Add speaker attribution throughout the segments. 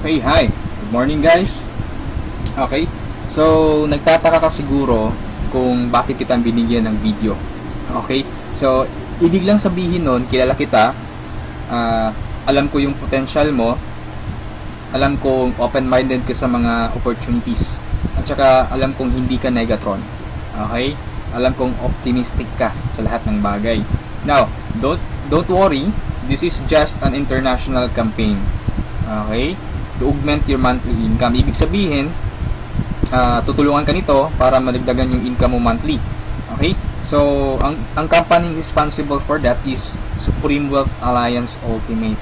Speaker 1: Okay, hi. Good morning guys. Okay, so nagtataka ka siguro kung bakit kita binigyan ng video. Okay, so ibig lang sabihin nun, kilala kita, alam ko yung potential mo, alam kong open-minded ka sa mga opportunities, at saka alam kong hindi ka negatron. Okay, alam kong optimistic ka sa lahat ng bagay. Now, don't worry, this is just an international campaign. Okay, to augment your monthly income. Ibig sabihin, tutulungan ka nito para madagdagan yung income mo monthly. Okay? So, ang company responsible for that is Supreme Wealth Alliance Ultimate.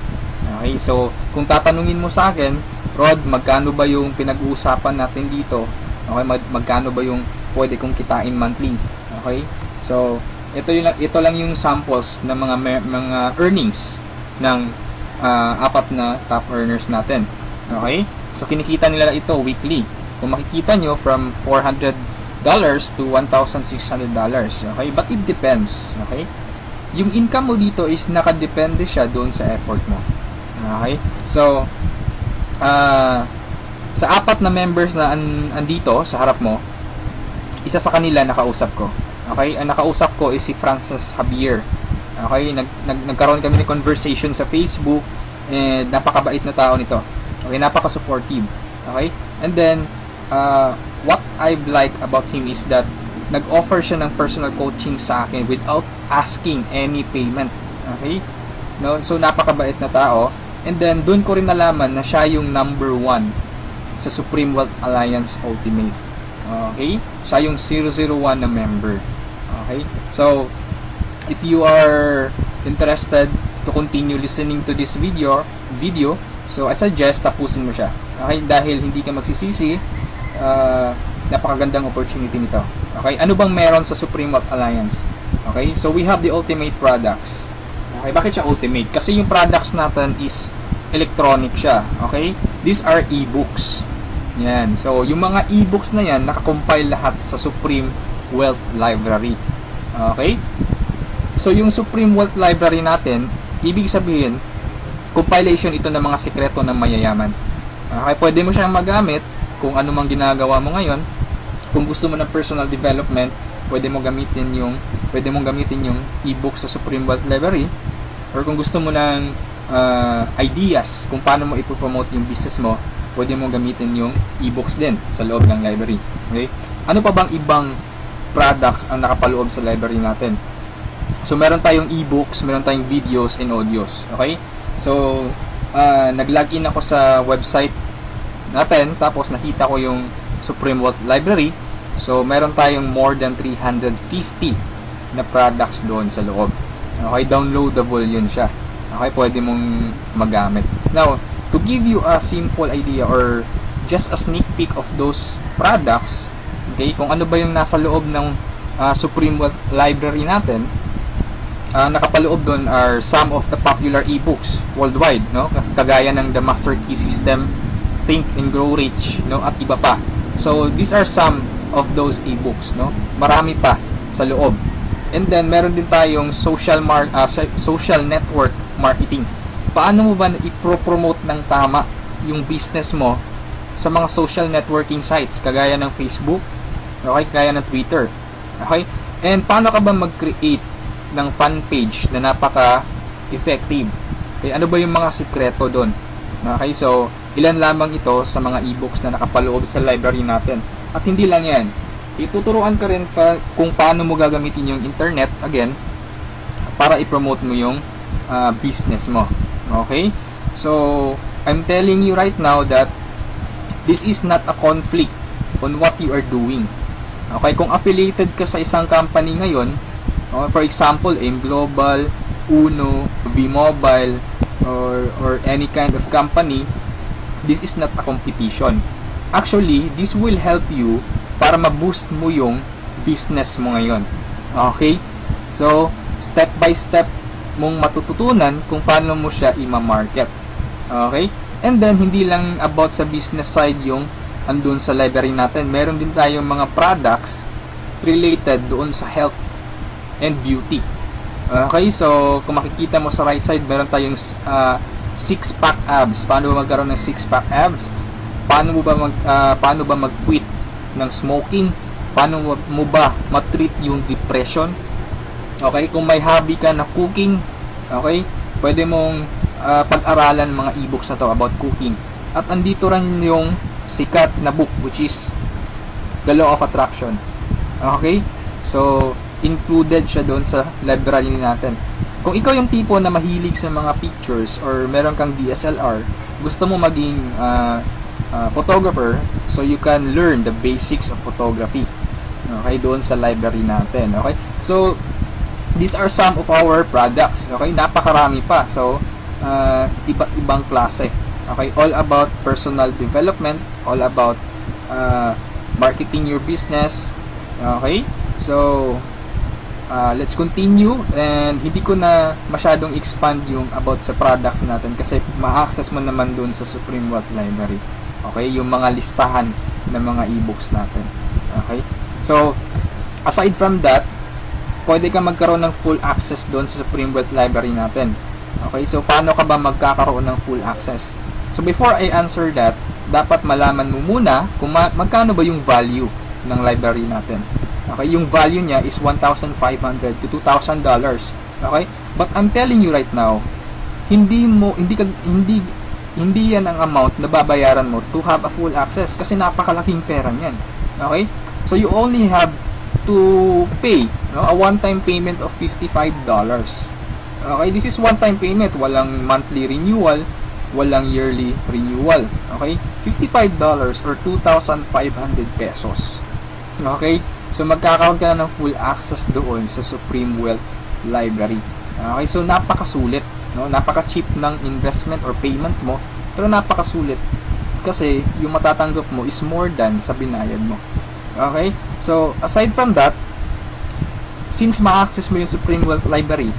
Speaker 1: Okay? So, kung tatanungin mo sa akin, Rod, magkano ba yung pinag-uusapan natin dito? Okay? Magkano ba yung pwede kong kitain monthly? Okay? So, ito lang yung samples ng mga earnings ng apat na top earners natin. Okay? So, kinikita nila ito weekly. Kung makikita nyo, from $400 to $1,600. Okay? But it depends. Okay? Yung income mo dito is nakadepende siya doon sa effort mo. Okay? So, sa apat na members na andito sa harap mo, isa sa kanila nakausap ko. Okay? Ang nakausap ko is si Francis Javier. Okay? Nagkaroon kami ng conversation sa Facebook, and napakabait na tao nito. Okay, napaka-supportive. Okay? And then, what I like about him is that nag-offer siya ng personal coaching sa akin without asking any payment. Okay? No? So, napakabait na tao. And then, doon ko rin nalaman na siya yung number 1 sa Supreme Wealth Alliance Ultimate. Okay? Siya yung 001 na member. Okay? So, if you are interested to continue listening to this video, so I suggest tapusin mo siya. Okay? Dahil hindi ka magsisisi, napakagandang opportunity nito. Okay? Ano bang meron sa Supreme Wealth Alliance? Okay? So we have the ultimate products. Okay? Bakit siya ultimate? Kasi yung products natin is electronic siya. Okay? These are e-books. Yan. So yung mga e-books na yan, nakakompile lahat sa Supreme Wealth Library. Okay? So yung Supreme Wealth Library natin, ibig sabihin, compilation ito ng mga sikreto ng mayayaman. Okay, pwede mo siyang magamit kung ano mang ginagawa mo ngayon. Kung gusto mo ng personal development, pwede mong gamitin yung e-book sa Supreme Wealth Library. Or kung gusto mo ng ideas kung paano mo ipopromote yung business mo, pwede mong gamitin yung e-books din sa loob ng library. Okay? Ano pa bang ibang products ang nakapaloob sa library natin? So meron tayong e-books, meron tayong videos and audios. Okay? So, nag-login ako sa website natin, tapos nakita ko yung Supreme Wealth Library. So, meron tayong more than 350 na products doon sa loob. Okay, downloadable yun siya. Okay, pwede mong magamit. Now, to give you a simple idea or just a sneak peek of those products, okay, kung ano ba yung nasa loob ng Supreme Wealth Library natin, nakapaloob doon are some of the popular e-books worldwide, no? Kagaya ng The Master Key System, Think and Grow Rich, no? At iba pa. So these are some of those e-books, no? Marami pa sa loob. And then meron din tayong social network marketing. Paano mo ba i-promote ng tama yung business mo sa mga social networking sites kagaya ng Facebook, okay, kagaya ng Twitter. Okay? And paano ka ba mag-create ng fan page na napaka-effective? Okay, ano ba yung mga sikreto doon? Okay, so ilan lamang ito sa mga e-books na nakapaloob sa library natin. At hindi lang yan, ituturuan ka rin pa kung paano mo gagamitin yung internet, again, para i-promote mo yung business mo. Okay, so I'm telling you right now that this is not a conflict on what you are doing. Okay, kung affiliated ka sa isang company ngayon, for example, AIM Global, Uno, V-Mobile, or any kind of company, this is not a competition. Actually, this will help you para ma-boost mo yung business mo ngayon. Okay? So, step by step mong matututunan kung paano mo siya i-market. Okay? And then, hindi lang about sa business side yung andun sa library natin. Meron din tayong mga products related doon sa health and beauty. Okay, so kung makikita mo sa right side, meron tayong six-pack abs. Paano ba magkaroon ng six-pack abs? Paano ba mag-quit ng smoking? Paano mo ba matreat yung depression? Okay, kung may hobby ka na cooking, okay, pwede mong pag-aralan mga e-books na to about cooking. At andito rin yung sikat na book, which is The Law of Attraction. Okay, so included siya doon sa library natin. Kung ikaw yung tipo na mahilig sa mga pictures or meron kang DSLR, gusto mo maging photographer, so you can learn the basics of photography. Okay, doon sa library natin. Okay, so these are some of our products. Okay, napakarami pa. So iba't ibang klase. Okay, all about personal development, all about marketing your business. Okay, so let's continue, and hindi ko na masyadong expand yung about sa products natin kasi ma-access mo naman dun sa Supreme Wealth Library. Okay, yung mga listahan ng mga e-books natin. Okay, so aside from that, pwede ka magkaroon ng full access dun sa Supreme Wealth Library natin. Okay, so paano ka ba magkakaroon ng full access? So before I answer that, dapat malaman mo muna kung magkano ba yung value ng library natin. Okay, yung value niya is $1,500 to $2,000. Okay? But I'm telling you right now, hindi yan ang amount na babayaran mo to have a full access kasi napakalaking pera niyan. Okay? So you only have to pay, a one-time payment of $55. Okay, this is one-time payment, walang monthly renewal, walang yearly renewal. Okay? $55 or 2,500 pesos. Okay? So magkakaroon ka na ng full access doon sa Supreme Wealth Library. Okay, so napakasulit, no? Napaka-cheap ng investment or payment mo, pero napakasulit kasi yung matatanggap mo is more than sa binayad mo. Okay? So aside from that, since ma-access mo yung Supreme Wealth Library,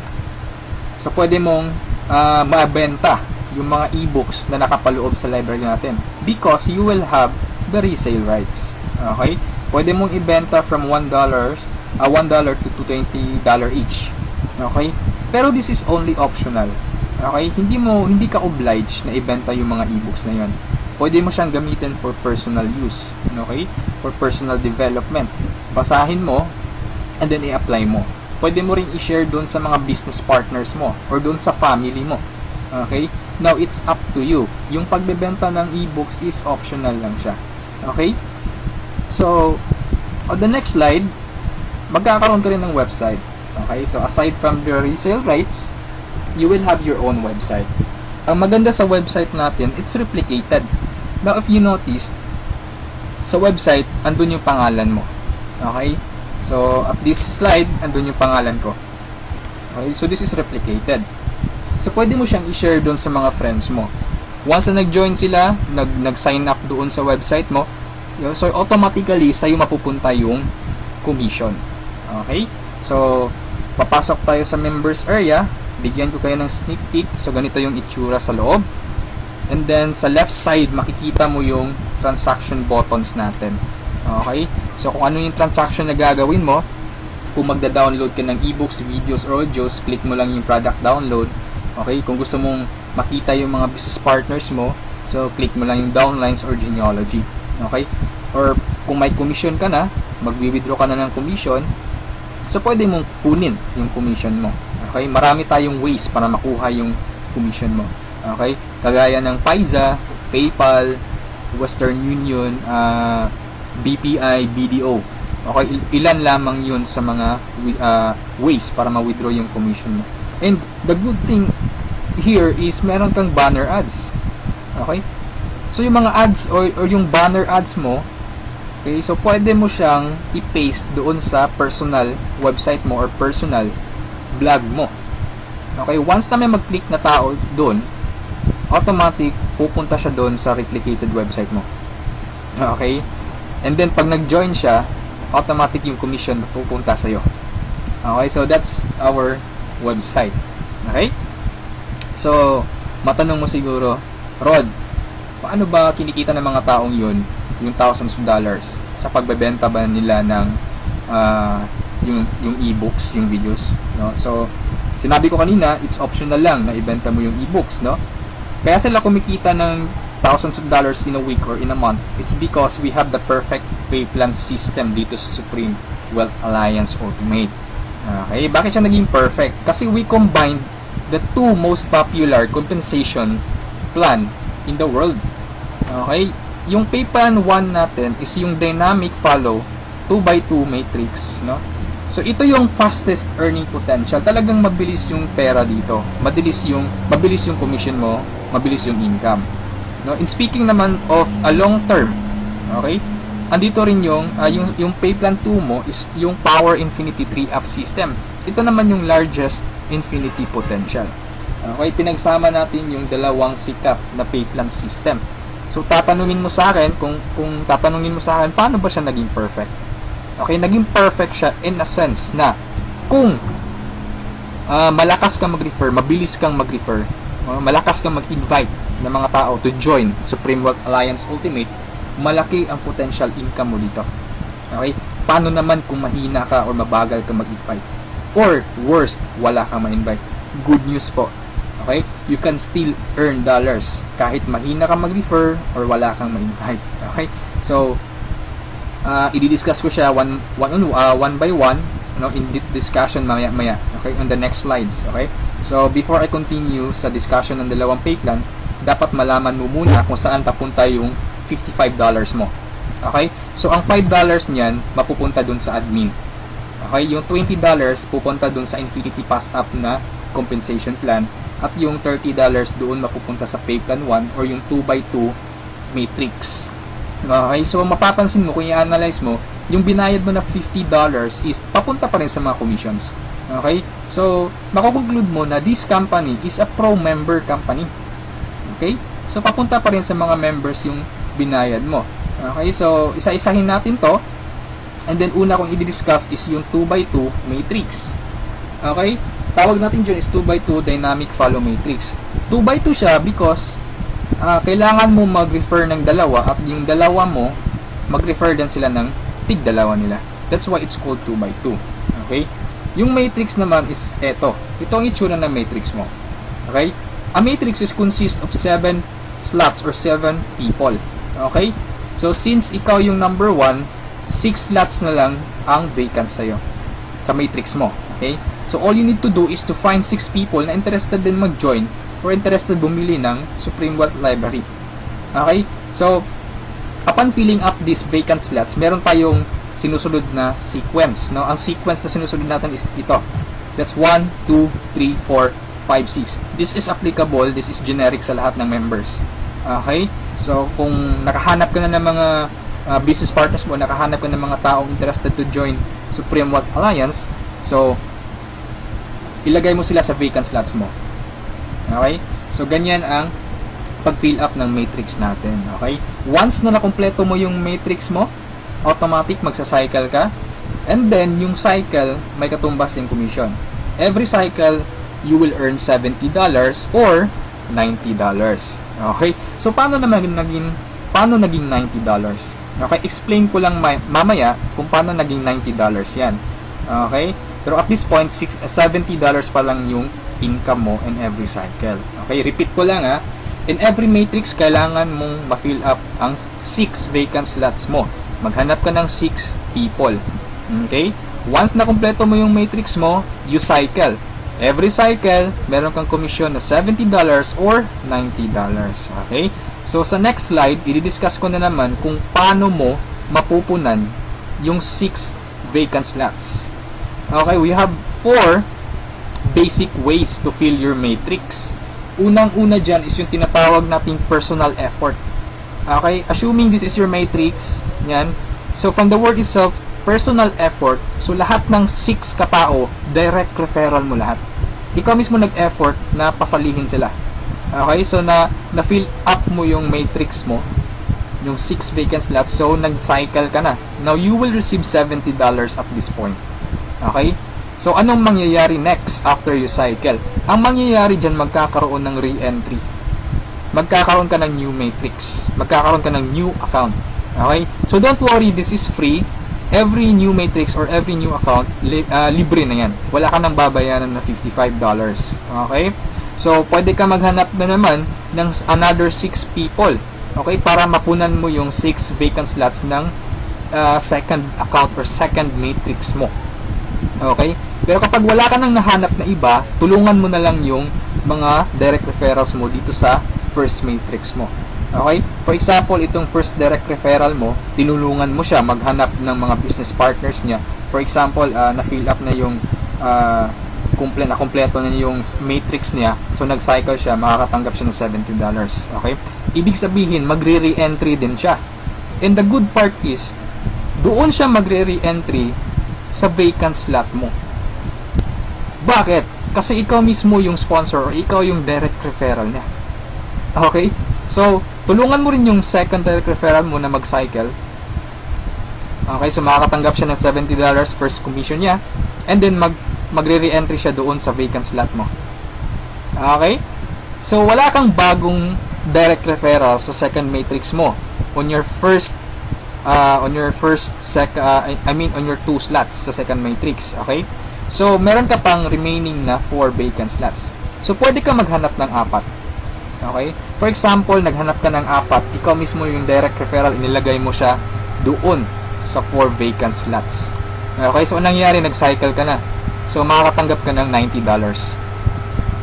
Speaker 1: so pwede mong mabenta yung mga e-books na nakapaloob sa library natin because you will have the resale rights. Okay? Pwede mong ibenta from $1 to $20 each. Okay? Pero this is only optional. Okay? Hindi ka obliged na ibenta yung mga e-books na yon. Pwede mo siyang gamitin for personal use. Okay? For personal development. Basahin mo and then i-apply mo. Pwede mo ring i-share doon sa mga business partners mo or doon sa family mo. Okay? Now, it's up to you. Yung pagbebenta ng e-books is optional lang siya. Okay? So, on the next slide, magkakaroon ka rin ng website. Okay? So, aside from the resale rights, you will have your own website. Ang maganda sa website natin, it's replicated. Now, if you notice, sa website, andun yung pangalan mo. Okay? So, at this slide, andun yung pangalan ko. Okay? So, this is replicated. So, pwede mo siyang i-share doon sa mga friends mo. Once na nag-join sila, nag-sign up doon sa website mo, so automatically sa'yo mapupunta yung commission. Okay? So papasok tayo sa members area, bigyan ko kayo ng sneak peek. So ganito yung itsura sa loob, and then sa left side makikita mo yung transaction buttons natin. Okay? So kung ano yung transaction na gagawin mo, kung magda-download ka ng ebooks, videos, or audios, click mo lang yung product download. Okay? Kung gusto mong makita yung mga business partners mo, so click mo lang yung downlines or genealogy. Okay? Or kung may commission ka na, magwi-withdraw ka na ng commission, so pwede mong kunin yung commission mo. Okay? Marami tayong ways para makuha yung commission mo. Okay? Kagaya ng Payza, PayPal, Western Union, BPI, BDO. Okay? Ilan lamang yun sa mga ways para ma-withdraw yung commission mo. And the good thing here is meron kang banner ads. Okay? So yung mga ads or yung banner ads mo, okay, so pwede mo siyang i-paste doon sa personal website mo or personal blog mo. Okay, once na may mag-click na tao doon, automatic pupunta siya doon sa replicated website mo. Okay? And then pag nag-join siya, automatic yung commission pupunta sa iyo. Okay, so that's our website. Okay? So, matanong mo siguro, Rod, paano ba kinikita ng mga taong yun yung thousands of dollars sa pagbebenta ba nila ng yung e-books, yung videos, no? So sinabi ko kanina, it's optional lang na ibenta mo yung e-books, no? Kaya sila kumikita ng thousands of dollars in a week or in a month. It's because we have the perfect pay plan system dito sa Supreme Wealth Alliance Ultimate. Okay, bakit siya naging perfect? Kasi we combined the two most popular compensation plan in the world. Okay, yung pay plan 1 natin is yung dynamic follow 2x2 matrix, no? So ito yung fastest earning potential. Talagang mabilis yung pera dito. Mabilis yung commission mo, mabilis yung income. No, in speaking naman of a long term, okay? Andito rin yung pay plan 2 mo is yung Power Infinity 3-up system. Ito naman yung largest infinity potential. Okay, pinagsama natin yung dalawang sikat na pay plan system. So tatanungin mo sa akin kung tatanungin mo sa akin paano ba siya naging perfect? Okay, naging perfect siya in a sense na kung malakas kang mag-refer, mabilis kang mag-refer, malakas kang mag-invite ng mga tao to join Supreme Wealth Alliance Ultimate, malaki ang potential income mo dito. Okay? Paano naman kung mahina ka or mabagal ka mag-invite? Or worst, wala kang ma-invite? Good news po. Okay? You can still earn dollars kahit mahina ka mag-refer or wala kang ma-invite. Okay? So, i-discuss ko siya one by one, in discussion maya-maya. Okay? On the next slides. Okay? So, before I continue sa discussion ng dalawang pay plan, dapat malaman mo muna kung saan papunta yung $55 mo. Okay? So, ang $5 niyan, mapupunta dun sa admin. Okay? Yung $20 pupunta dun sa Infinity Pass Up na compensation plan. At yung $30 doon mapupunta sa pay plan 1 or yung 2x2 matrix. Okay? So, mapapansin mo, kung i-analyze mo, yung binayad mo na $50 is papunta pa rin sa mga commissions. Okay? So, makukonclude mo na this company is a pro-member company. Okay? So, papunta pa rin sa mga members yung binayad mo. Okay? So, isa-isahin natin to. And then, una kong i-discuss is yung 2x2 matrix. Okay? Tawag natin dyan is 2x2 dynamic follow matrix. 2x2 siya because kailangan mo mag-refer ng dalawa at yung dalawa mo, mag-refer din sila ng tig-dalawa nila. That's why it's called 2x2. Okay? Yung matrix naman is eto. Ito ang itsura ng matrix mo. Okay? A matrix is consist of 7 slots or 7 people. Okay? So, since ikaw yung number 1, 6 slots na lang ang vacant sa'yo sa matrix mo. Okay? So, all you need to do is to find 6 people na interested din mag-join or interested bumili ng Supreme Wealth Library. Okay? So, upon filling up these vacant slots, meron tayong sinusunod na sequence. No? Ang sequence na sinusunod natin is ito. That's 1, 2, 3, 4, 5, 6. This is applicable, this is generic sa lahat ng members. Okay? So, kung nakahanap ka na ng mga business partners mo, nakahanap ka ng mga taong interested to join Supreme Wealth Alliance, so, ilagay mo sila sa vacant slots mo. Okay? So, ganyan ang pag-fill up ng matrix natin. Okay? Once na nakompleto mo yung matrix mo, automatic magsa-cycle ka, and then, yung cycle, may katumbas yung commission. Every cycle, you will earn $70 or $90. Okay? So, paano naging $90? Okay? Explain ko lang mamaya kung paano naging $90 yan. Okay? Pero at this point, $70 pa lang yung income mo in every cycle. Okay? Repeat ko lang ha. In every matrix, kailangan mong ma-fill up ang 6 vacant slots mo. Maghanap ka ng 6 people. Okay? Once na kumpleto mo yung matrix mo, you cycle. Every cycle, meron kang commission na $70 or $90. Okay? So, sa next slide, i-discuss ko na naman kung paano mo mapupunan yung 6 vacant slots. Okay? We have 4 basic ways to fill your matrix. Unang-una dyan is yung tinatawag nating personal effort. Okay? Assuming this is your matrix, yan. So, from the word itself, personal effort, so lahat ng 6 katao, direct referral mo lahat. Ikaw mismo nag-effort na pasalihin sila. Okay? So, na-fill up mo yung matrix mo, yung 6 vacant slots, so nag-cycle ka na. Now, you will receive $70 at this point. Okay? So, anong mangyayari next after you cycle? Ang mangyayari dyan, magkakaroon ng re-entry. Magkakaroon ka ng new matrix. Magkakaroon ka ng new account. Okay? So, don't worry, this is free. Every new matrix or every new account, libre na yan. Wala ka nang babayaran na $55. Okay? So, pwede ka maghanap na naman ng another 6 people. Okay? Para mapunan mo yung 6 vacant slots ng second account or second matrix mo. Okay? Pero kapag wala ka nang nahanap na iba, tulungan mo na lang yung mga direct referrals mo dito sa first matrix mo. Okay? For example, itong first direct referral mo, tinulungan mo siya maghanap ng mga business partners niya. For example, na-fill up na yung kompleto na yung matrix niya. So, nag-cycle siya, makakatanggap siya ng $70. Okay? Ibig sabihin, magre-re-entry din siya. And the good part is, doon siya magre-re-entry sa vacant slot mo. Bakit? Kasi ikaw mismo yung sponsor or ikaw yung direct referral niya. Okay? So, tulungan mo rin yung second direct referral mo na mag-cycle. Okay? So, makakatanggap siya ng $70 first commission niya. And then, magre-re-entry siya doon sa vacant slot mo. Okay? So, wala kang bagong direct referral sa second matrix mo on your first on your 2 slots sa second matrix. Okay? So, meron ka pang remaining na 4 vacant slots. So, pwede ka maghanap ng 4. Okay? For example, naghanap ka ng 4, ikaw mismo yung direct referral, inilagay mo siya doon sa 4 vacant slots. Okay? So, anong nangyari? Nag-cycle ka na. So, makakatanggap ka ng $90.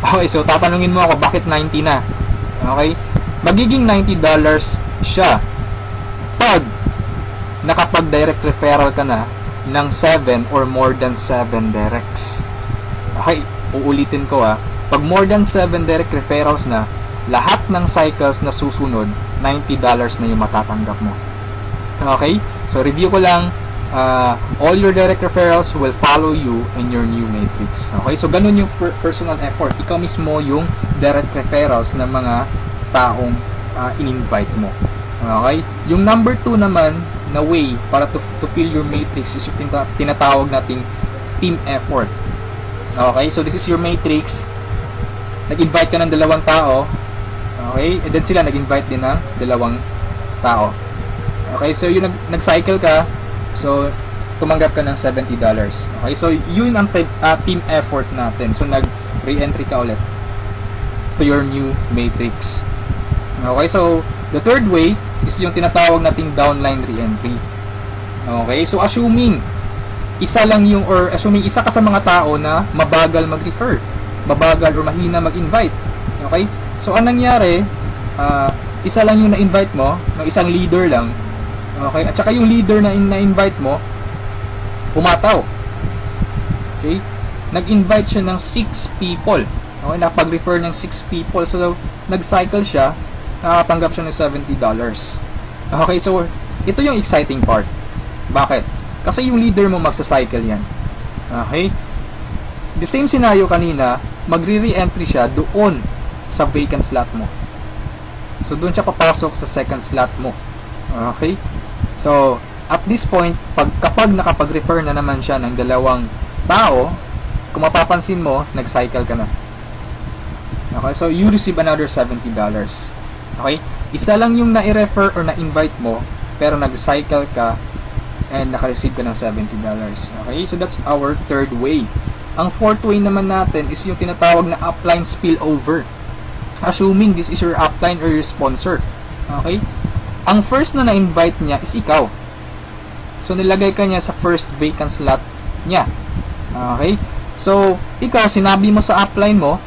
Speaker 1: Okay, so tatanungin mo ako, bakit 90 na? Okay? Magiging $90 siya pag nakapag-direct referral ka na ng 7 or more than 7 directs. Okay, uulitin ko pag more than 7 direct referrals na, lahat ng cycles na susunod, $90 na yung matatanggap mo. Okay? So, review ko lang. All your direct referrals will follow you in your new matrix. Okay? So, ganun yung personal effort. Ikaw mismo yung direct referrals ng mga taong in-invite mo. Okay? Yung number 2 naman na way para to fill your matrix is yung tinatawag nating team effort. Okay? So, this is your matrix. Nag-invite ka ng 2 tao. Okay? And then sila nag-invite din ng 2 tao. Okay? So, yung nag-cycle ka, so, tumanggap ka ng $70. Okay? So, yun ang team effort natin. So, nag-re-entry ka ulit to your new matrix. Okay? So, the third way is yung tinatawag nating downline re-entry. Okay? So, assuming isa ka sa mga tao na mabagal mag-refer, mabagal or mahina mag-invite. Okay? So, anong nangyari, isa lang yung na-invite mo, ng isang leader lang. Okay? At saka yung leader na na-invite mo, pumataw. Okay? Nag-invite siya ng 6 people. Okay? Nakapag-refer ng 6 people. So, nag-cycle siya, nakatanggap siya ng $70. Okay? So, ito yung exciting part. Bakit? Kasi yung leader mo magsa-cycle yan. Okay? The same scenario kanina, magre-re-entry siya doon sa vacant slot mo. So, doon siya papasok sa second slot mo. Okay? So, at this point, kapag nakapag-refer na naman siya ng 2 tao, kung mapapansin mo, nag-cycle ka na. Okay? So, you receive another $70. Okay? Isa lang yung na-refer or na-invite mo, pero nag-cycle ka and naka-receive ka ng $70. Okay? So, that's our third way. Ang fourth way naman natin is yung tinatawag na upline spillover. Assuming this is your upline or your sponsor. Okay? Ang first na na-invite niya is ikaw. So, nilagay ka niya sa first vacant slot niya. Okay? So, ikaw, sinabi mo sa upline mo,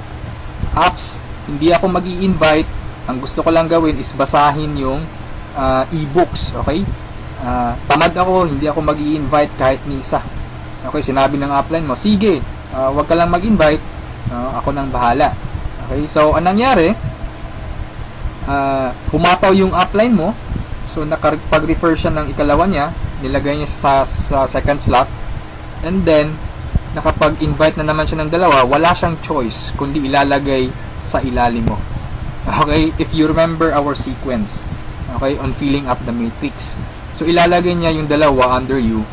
Speaker 1: apps, hindi ako mag-i-invite. Ang gusto ko lang gawin is basahin yung e-books. Okay? Tamad ako, hindi ako mag-i-invite kahit ni isa. Okay? Sinabi ng upline mo, sige, wag ka lang mag-invite. Ako nang bahala. Okay? So, anong nangyari? Humataw yung upline mo. So, nakapag-refer siya ng ikalawa niya, nilagay niya sa second slot, and then, nakapag-invite na naman siya ng 2, wala siyang choice, kundi ilalagay sa ilalim mo. Okay? If you remember our sequence, okay, on filling up the matrix. So, ilalagay niya yung 2 under you,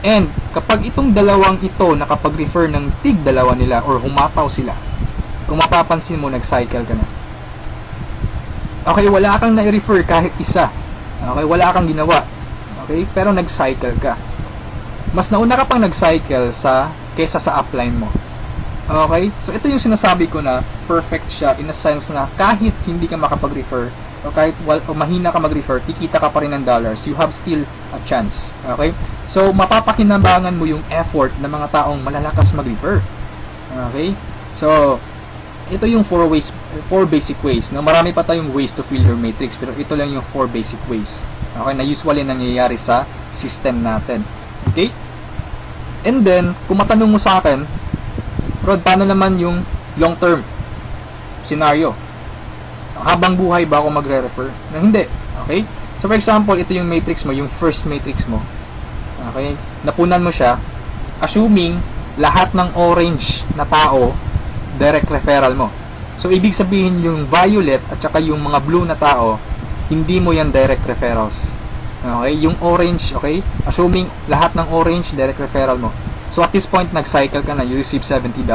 Speaker 1: and kapag itong 2 ito, nakapag-refer ng tig 2 nila, or humataw sila, kung mapapansin mo, nag-cycle ka na. Okay, wala kang na-refer kahit isa. Okay, wala kang ginawa. Okay, pero nag-cycle ka. Mas nauna ka pang nag-cycle kesa sa upline mo. Okay? So, ito yung sinasabi ko na perfect siya in a sense na kahit hindi ka makapag-refer o kahit o mahina ka mag-refer, kikita ka pa rin ng dollars. You have still a chance. Okay? So, mapapakinabangan mo yung effort ng mga taong malalakas mag-refer. Okay? So, ito yung 4 basic ways. No? Marami pa tayong ways to fill your matrix, pero ito lang yung 4 basic ways. Okay? Na usually nangyayari sa system natin. Okay? And then, kung matanong mo sa akin, Rod, paano naman yung long-term scenario? Habang buhay ba ako magre-refer? Na hindi. Okay? So, for example, ito yung matrix mo, yung first matrix mo. Okay? Napunan mo siya, assuming lahat ng orange na tao, direct referral mo. So, ibig sabihin yung violet at saka yung mga blue na tao, hindi mo yan direct referrals. Okay? Yung orange, okay? Assuming lahat ng orange, direct referral mo. So, at this point, nag-cycle ka na, you receive $70.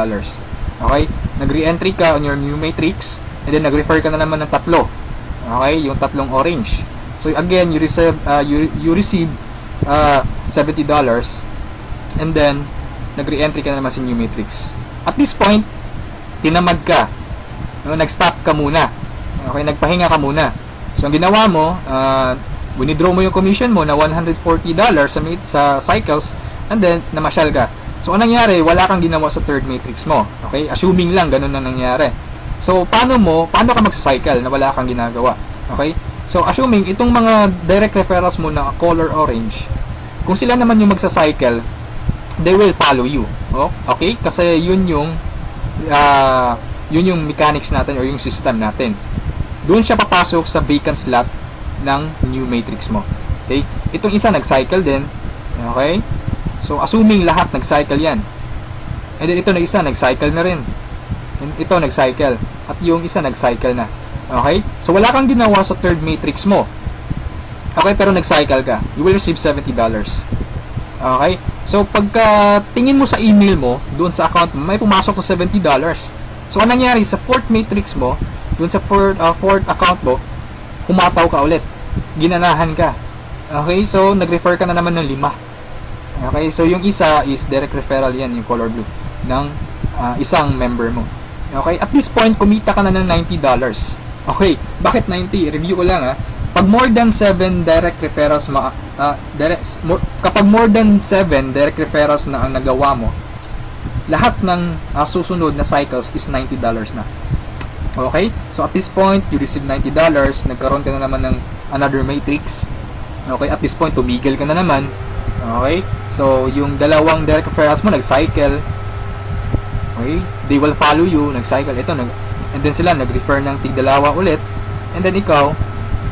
Speaker 1: Okay? Nag-re-entry ka on your new matrix, and then nag-refer ka na naman ng tatlo. Okay? Yung tatlong orange. So, again, you receive $70, and then, nag-re-entry ka na naman sa new matrix. At this point, tinamad ka. No? Nag-stop ka muna. Okay? Nagpahinga ka muna. So, ang ginawa mo, winidraw mo yung commission mo na $140 sa cycles, and then, namasyal ka. So, anong nangyari? Wala kang ginawa sa third matrix mo. Okay? Assuming lang, ganun na nangyari. So, paano ka magsa-cycle na wala kang ginagawa? Okay? So, assuming, itong mga direct referrals mo na color orange, kung sila naman yung magsa-cycle, they will follow you. Oh? Okay? Kasi yun yung mechanics natin or yung system natin. Doon siya papasok sa vacant slot ng new matrix mo. Okay? Itong isa nag-cycle din. Okay? So, assuming lahat nag-cycle yan. And then, ito na isa, nag-cycle na rin. And ito, nag-cycle. At yung isa, nag-cycle na. Okay? So, wala kang ginawa sa third matrix mo. Okay? Pero nag-cycle ka. You will receive $70. Okay? So, pagka tingin mo sa email mo, doon sa account mo, may pumasok na $70. So, anong nangyari? Sa fourth matrix mo, doon sa fourth account mo, humataw ka ulit. Ginanahan ka. Okay? So, nag-refer ka na naman ng 5. Okay, so yung isa is direct referral yan, yung color blue, ng isang member mo. Okay, at this point, kumita ka na ng $90. Okay, bakit 90? Review ko lang Pag more than 7 direct referrals, kapag more than 7 direct referrals na ang nagawa mo, lahat ng susunod na cycles is $90 na. Okay, so at this point, you receive $90, nagkaroon ka na naman ng another matrix. Okay, at this point, tumigil ka na naman. Okay? So, yung dalawang direct referrals mo, nag-cycle. Okay? They will follow you, nag-cycle. Ito, and then sila, nag-refer ng tig-dalawa ulit. And then ikaw,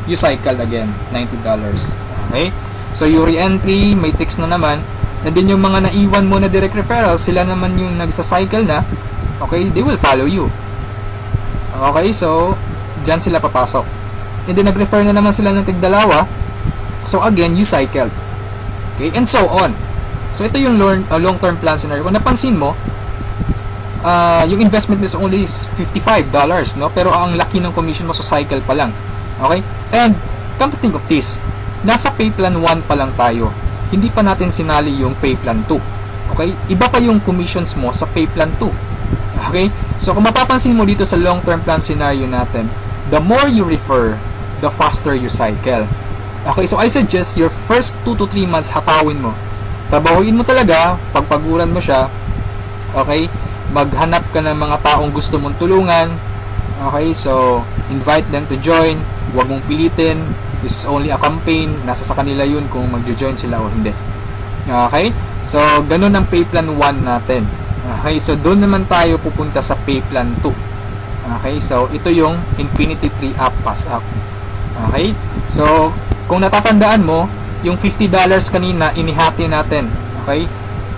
Speaker 1: you cycle again, $90. Okay? So, yung re-entry, matrix na naman. And then yung mga naiwan mo na direct referrals, sila naman yung nagsa-cycle na. Okay? They will follow you. Okay? So, dyan sila papasok. And then, nag-refer na naman sila ng tig-dalawa. So, again, you cycle. Okay, and so on. So, ito yung long-term plan scenario. Kung napansin mo, yung investment is only $55, no? Pero ang laki ng commission mo sa cycle pa lang. Okay? And, come to think of this, nasa pay plan 1 pa lang tayo. Hindi pa natin sinali yung pay plan 2. Okay? Iba pa yung commissions mo sa pay plan 2. Okay? So, kung mapapansin mo dito sa long-term plan scenario natin, the more you refer, the faster you cycle. Okay, so I suggest your first 2 to 3 months hatawin mo. Trabahuin mo talaga, pagpaguran mo siya. Okay, maghanap ka ng mga taong gusto mong tulungan. Okay, so invite them to join. Huwag mong pilitin. This is only a campaign. Nasa sa kanila yun kung mag-join sila o hindi. Okay, so ganun ang pay plan 1 natin. Okay, so doon naman tayo pupunta sa pay plan 2. Okay, so ito yung Infinity 3 Up Pass Up. Okay, so kung natatandaan mo, yung $50 kanina, inihati natin. Okay?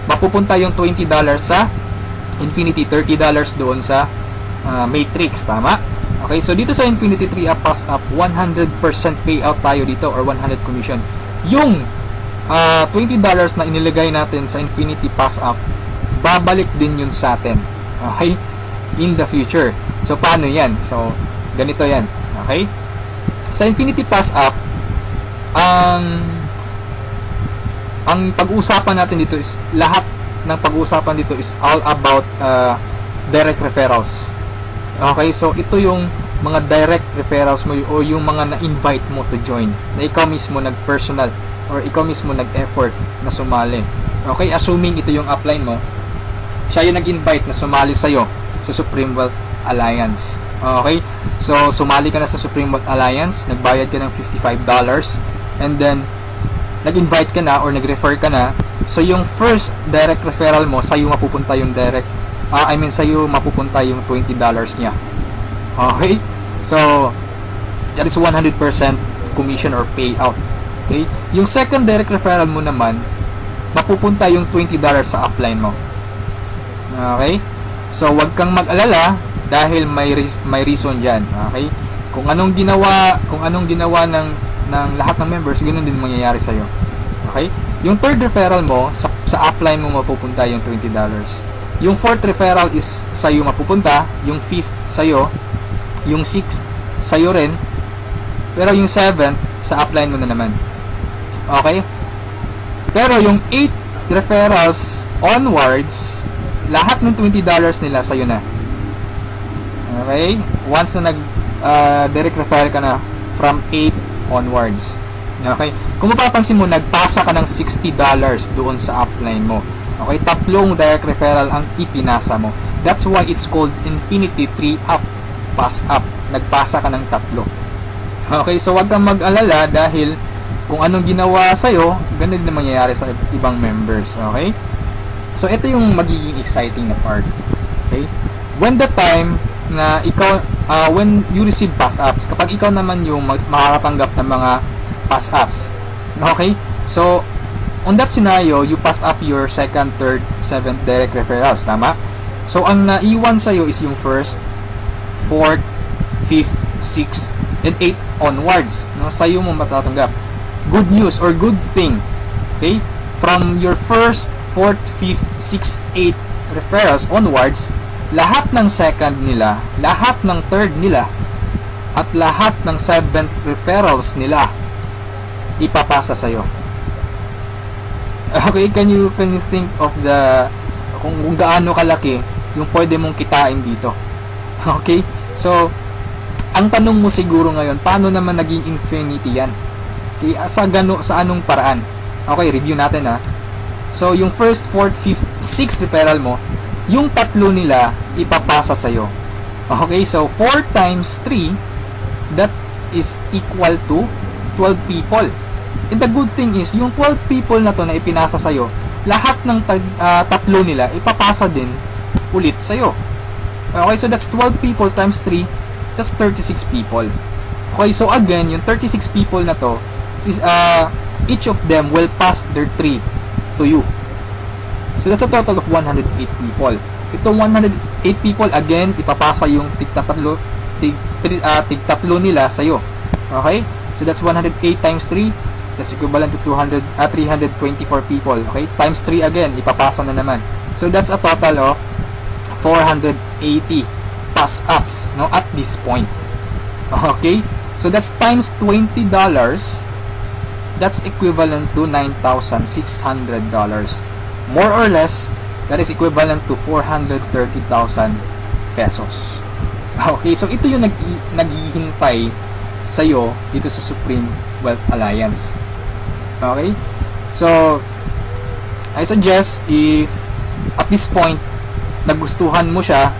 Speaker 1: Mapupunta yung $20 sa Infinity, $30 doon sa Matrix. Tama? Okay, so dito sa Infinity 3 Up Pass Up, 100% payout tayo dito or 100 commission. Yung $20 na inilagay natin sa Infinity Pass Up, babalik din yun sa atin. Okay? In the future. So, paano yan? So, ganito yan. Okay? Sa Infinity Pass Up, ang pag-uusapan natin dito is lahat ng pag-uusapan dito is all about direct referrals. Okay, so ito yung mga direct referrals mo o yung mga na-invite mo to join, na ikaw mismo nag-personal or ikaw mismo nag-effort na sumali. Okay, assuming ito yung upline mo, siya yung nag-invite na sumali sa'yo sa Supreme Wealth Alliance. Okay, so sumali ka na sa Supreme Wealth Alliance, nagbayad ka ng $55, and then nag-invite ka na or nag-refer ka na. So yung first direct referral mo, sa'yo mapupunta yung sa'yo mapupunta yung $20 niya. Okay, so that is 100% commission or payout. Okay, yung second direct referral mo naman, mapupunta yung $20 sa upline mo. Okay, so wag kang mag-alala dahil may reason diyan. Okay, kung anong ginawa ng lahat ng members, ganoon din mangyayari sa iyo. Okay, yung third referral mo sa upline mo mapupunta yung $20. Yung fourth referral is sa iyo mapupunta, yung fifth sa iyo, yung sixth sa iyo rin, pero yung seventh sa upline mo na naman. Okay, pero yung 8 referrals onwards, lahat ng $20 nila sa iyo na. Okay, once na direct refer ka na from 8 onwards. Okay, kung mapapansin mo, nagpasa ka ng $60 doon sa upline mo. Okay, tatlong direct referral ang ipinasa mo. That's why it's called Infinity 3 up, pass up. Nagpasa ka ng tatlo. Okay, so wag kang mag-alala dahil kung anong ginawa sa'yo, ganun din mangyayari sa ibang members. Okay, so ito yung magiging exciting na part. Okay, when the time na ikaw, when you receive pass ups, kapag ikaw naman yung makakatanggap ng mga pass ups. Okay, so on that scenario, you pass up your second, third, seventh direct referrals, tama? So ang naiwan sa'yo is yung first, fourth, fifth, sixth, and 8 onwards. No? Sa'yo mo matatanggap. Good news or good thing, okay? From your first, fourth, fifth, sixth, 8 referrals onwards, lahat ng second nila, lahat ng third nila, at lahat ng seventh referrals nila ipapasa sa'yo. Okay, can you think of kung gaano kalaki yung pwede mong kitain dito? Okay, so ang tanong mo siguro ngayon, paano naman naging infinity yan? Okay, sa anong paraan? Okay, review natin ha. So yung first, fourth, fifth, sixth referral mo, yung tatlo nila ipapasa sa'yo. Okay, so 4 times 3, that is equal to 12 people. And the good thing is, yung 12 people na to na ipinasa sa'yo, lahat ng tatlo nila ipapasa din ulit sa'yo. Okay, so that's 12 people times 3, that's 36 people. Okay, so again, yung 36 people na to, is each of them will pass their 3 to you. So that's a total of 108 people. Itong 108 people, again, ipapasa yung tig-tatlo nila sa'yo. Okay, so that's 108 times 3, that's equivalent to 324 people. Okay, times 3 again, ipapasa na naman. So that's a total of 480 pass ups, no, at this point. Okay, so that's times $20, that's equivalent to $9,600. More or less, that is equivalent to 430,000 pesos. Okay, so ito yung naghihintay sa'yo dito sa Supreme Wealth Alliance. Okay, so I suggest, if at this point nagustuhan mo siya,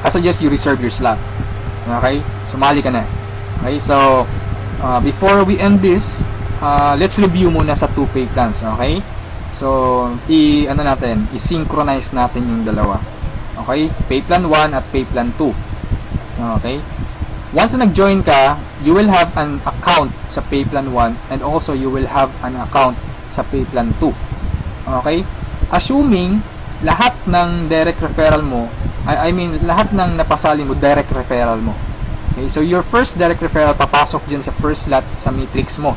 Speaker 1: I suggest you reserve your slot. Okay, sumali ka na. Okay, so before we end this, let's review muna sa 2 pay plans. Okay, so i-synchronize natin yung dalawa. Okay, pay plan 1 at pay plan 2. Okay, once na nag-join ka, you will have an account sa pay plan 1 and also you will have an account sa pay plan 2. Okay, assuming lahat ng direct referral mo, lahat ng napasali mo direct referral mo. Okay, so your first direct referral papasok dyan sa first slot sa matrix mo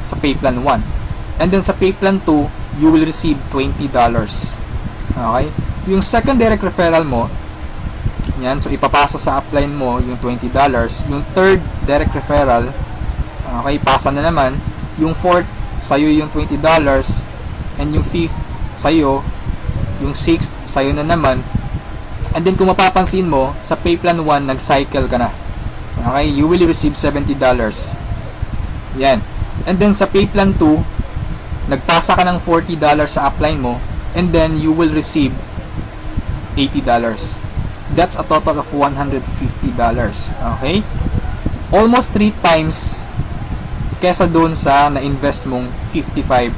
Speaker 1: sa pay plan 1, and then sa pay plan 2 you will receive $20. Okay, yung second direct referral mo, yan, so ipapasa sa upline mo yung $20. Yung third direct referral, okay, pasa na naman. Yung fourth, sa'yo yung $20. And yung fifth, sa'yo. Yung sixth, sa'yo na naman. And then kung mapapansin mo, sa pay plan 1, nag-cycle ka na. Okay? You will receive $70. Yan. And then sa pay plan 2, nagpasa ka ng $40 sa upline mo, and then you will receive $80. That's a total of $150. Okay? Almost 3 times kesa doon sa na-invest mong $55.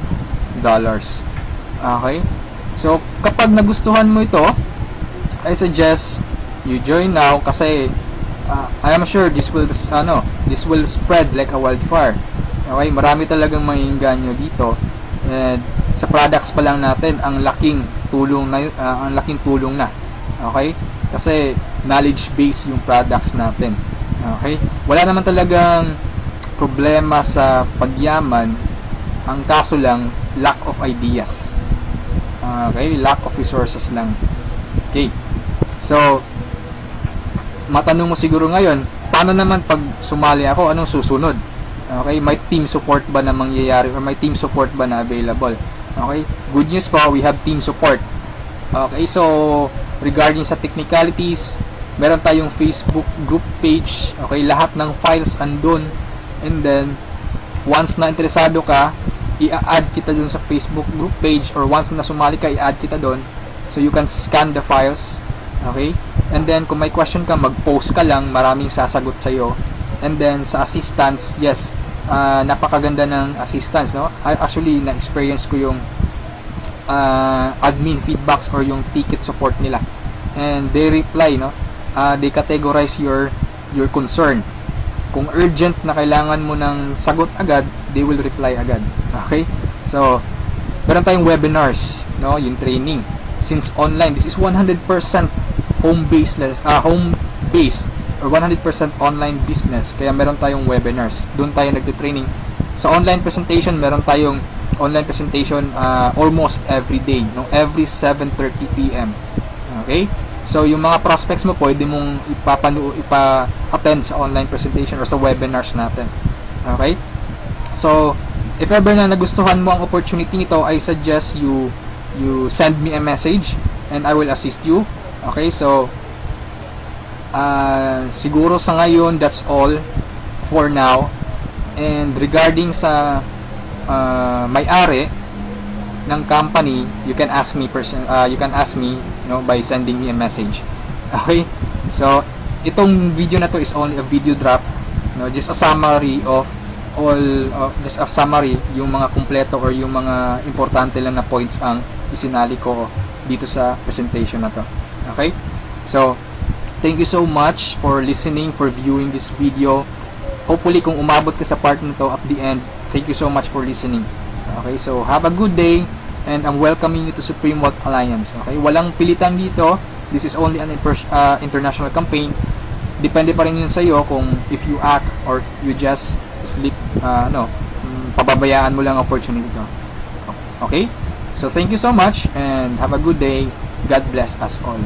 Speaker 1: Okay? So, kapag nagustuhan mo ito, I suggest you join now kasi I am sure this will spread like a wildfire. Okay, marami talagang maiinganyo dito. And sa products pa lang natin, ang laking tulong na. Okay? Kasi knowledge base yung products natin. Okay? Wala naman talagang problema sa pagyaman. Ang kaso lang, lack of ideas. Okay? Lack of resources lang. Okay. So, matanong mo siguro ngayon, paano naman pag sumali ako, anong susunod? Okay, may team support ba na mangyayari or may team support ba na available? Okay, good news po, we have team support. Okay, so regarding sa technicalities, meron tayong Facebook group page. Okay, lahat ng files andun. And then, once na interesado ka, i-add kita dun sa Facebook group page, or once na sumali ka, i-add kita dun. So you can scan the files. Okay? And then, kung may question ka, mag-post ka lang, maraming sasagot sa'yo. And then, sa assistance, yes, napakaganda ng assistance, no? Actually, na-experience ko yung admin feedbacks or yung ticket support nila. And they reply, no? They categorize your concern. Kung urgent na kailangan mo ng sagot agad, they will reply agad. Okay? So, meron tayong webinars, no? Yung training. Since online, this is 100% home-based or 100% online business. Kaya meron tayong webinars. Doon tayo nagte-training. Sa online presentation, meron tayong online presentation almost every day, no? Every 7:30 PM. Okay? So, yung mga prospects mo, pwede mong ipa-attend sa online presentation or sa webinars natin. Okay? So, if ever na nagustuhan mo ang opportunity nito, I suggest you send me a message and I will assist you. Okay, so siguro sa ngayon, that's all for now. And regarding sa may-ari ng company, you can ask me by sending me a message. Okay, so itong video na to is only a video drop, no? Just a summary of yung mga kumpleto or yung mga importante lang na points ang isinali ko dito sa presentation na to. Okay? So, thank you so much for listening, for viewing this video. Hopefully, kung umabot ka sa part nito at the end, thank you so much for listening. Okay? So, have a good day and I'm welcoming you to Supreme Wealth Alliance. Okay? Walang pilitan dito. This is only an international campaign. Depende pa rin yun sa iyo kung if you act or you just pababayaan mo lang opportunity to. Okay? So, thank you so much and have a good day. God bless us all.